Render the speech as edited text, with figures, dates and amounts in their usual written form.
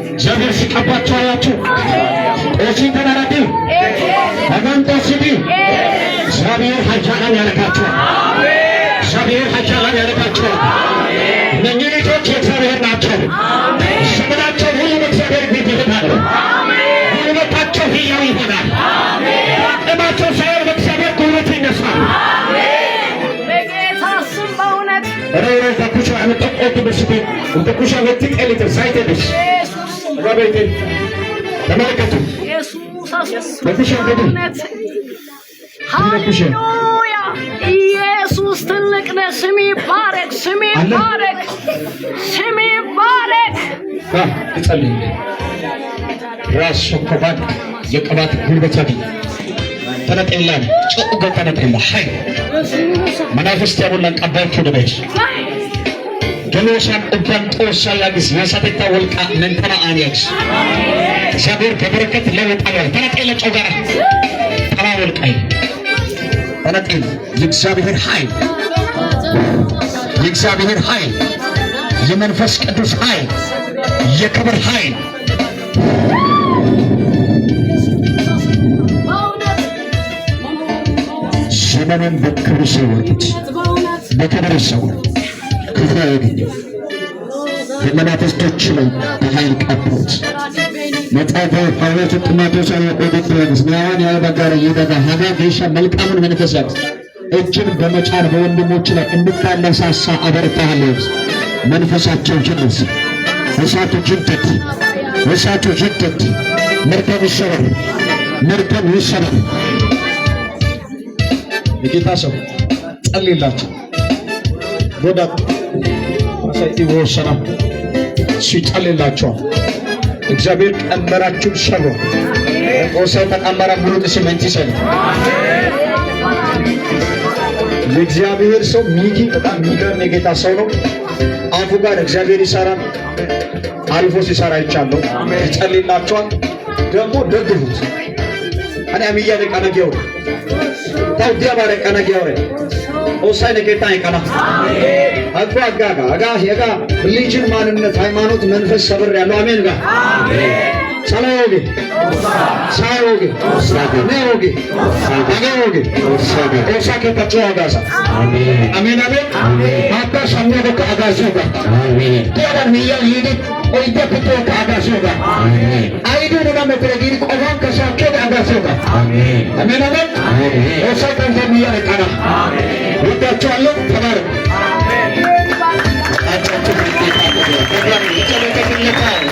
እግዚአብሔር ሲቀባቸው አያችሁ። ኦሲን ተናራዲ አጋንቶ ሲዲ እግዚአብሔር ኃያላን ያደርጋቸዋል። እግዚአብሔር ኃያላን ያደርጋቸዋል። እነኚህ ልጆች የእግዚአብሔር ናቸው። ዘመናቸው ሁሉ በእግዚአብሔር ቤት ይሄዳሉ። ጉልበታቸው ሕያው ይሆናል። አቅማቸው ሳይሆን በእግዚአብሔር ጉልበት ይነሳል። رأي تكوش عن تقوت بسكين وتكوش عن تقلت سايتبس ربيت تملكته بتش عندي هاليلويا يسوع تلقنا سمي بارك سمي بارك سمي بارك تصلي راس شكوبات يقبات غلبتي ተነጠላን ጮጋ ተነጠላ ሃይ መናፍስት ያቦላን ቀባችሁ ደበሽ ገሎሻን ኦባንጦሻ ያግስ ያሳተታ ወልቃ ነንተና አንያክስ እግዚአብሔር በበረከት ለወጣው ተነጠላ ጮጋ ተራ ወልቃይ ተነጠላ የእግዚአብሔር ኃይል የመንፈስ ቅዱስ ኃይል የክብር ኃይል ዘመኑን በክብር ሰውት በክብር ሰውት ክብር ያገኘው የመናፍስቶች ላይ በኃይል ቀብሮት መጣፈ ጳውሎስ ጢሞቴዎስ ወደት ያስናን ያባጋረ ይደጋ ሀጋ ገሻ መልካሙን መንፈሳት እጅን በመጫን በወንድሞች ላይ እንድታነሳሳ አበርታለሁ። መንፈሳቸው ጅንስ እሳቱ ጅንተት መርከብ ይሰበር የጌታ ሰው ጸልይላችሁ ጎዳ ማሳይቲ ወሰና ሲጸልይላችሁ እግዚአብሔር ቀንበራችሁን ሰብሮ ወሰን ተቀመራ ሙሉ ሲመንት ይሰል የእግዚአብሔር ሰው ሚኪ በጣም የሚገርም የጌታ ሰው ነው። አፉ ጋር እግዚአብሔር ይሰራል። አልፎ ሲሰራ ይቻለው ይጸልይላችኋል። ደግሞ ደግፉት። እኔ አሚያ ለቀነገው ታውዲያ ባረ ቀነገው ኦሳይነ ጌታ ይቀና አሜን አጋ የጋ ሪሊጅን ማንነት ሃይማኖት መንፈስ ሰብር ያለው አሜን ጋር ሰላዮጌ ነዮጌ አጋዮጌ ኦሳከ ተጫዋጋሳ አሜን አሜን አባ ሰምነው ከአጋዞጋ አሜን ተባን ሚያ ይዲ ኦይተ ከተው ከአጋዞጋ አሜን አይዱና መትረጊ ቆፋን ከሳቸው አጋዞጋ አሜን አሜን አሜን ኦሳከ እንደሚያ ይቀና አሜን ወዳቸዋለሁ።